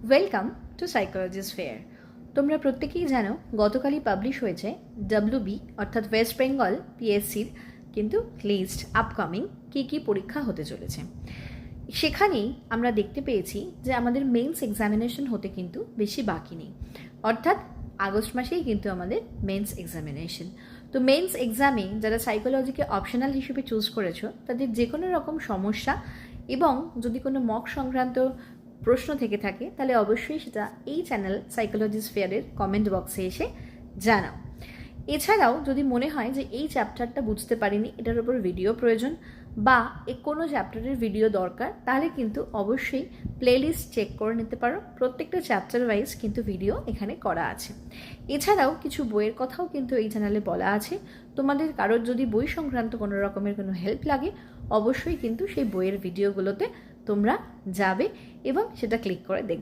Welcome to psychologist fair. তোমরা প্রত্যেকেই জানো গতকালই পাবলিশ হয়েছে WB অর্থাৎ ওয়েস্ট বেঙ্গল PSCর কিন্তু লিস্ট আপকামিং কী পরীক্ষা হতে চলেছে। সেখানেই আমরা দেখতে পেয়েছি যে আমাদের মেন্স এক্সামিনেশন হতে কিন্তু বেশি বাকি নেই, অর্থাৎ আগস্ট মাসেই কিন্তু আমাদের মেন্স এক্সামিনেশন। তো মেন্স এক্সামে যারা সাইকোলজিকে অপশনাল হিসেবে চুজ করেছো তাদের যে কোনো রকম সমস্যা এবং যদি কোনো মক সংক্রান্ত প্রশ্ন থেকে থাকে তাহলে অবশ্যই সেটা এই চ্যানেল সাইকোলজিস্ট ফেয়ারের কমেন্ট বক্সে এসে জানাও। এছাড়াও যদি মনে হয় যে এই চ্যাপ্টারটা বুঝতে পারিনি, এটার উপর ভিডিও প্রয়োজন বা কোনো চ্যাপ্টারের ভিডিও দরকার, তাহলে কিন্তু অবশ্যই প্লেলিস্ট চেক করে নিতে পারো। প্রত্যেকটা চ্যাপ্টার ওয়াইজ কিন্তু ভিডিও এখানে করা আছে। এছাড়াও কিছু বইয়ের কথাও কিন্তু এই চ্যানেলে বলা আছে। তোমাদের কারোর যদি বই সংক্রান্ত কোনো রকমের কোনো হেল্প লাগে অবশ্যই কিন্তু সেই বইয়ের ভিডিওগুলোতে তোমরা যাবে এবং সেটা ক্লিক করে দেখবে।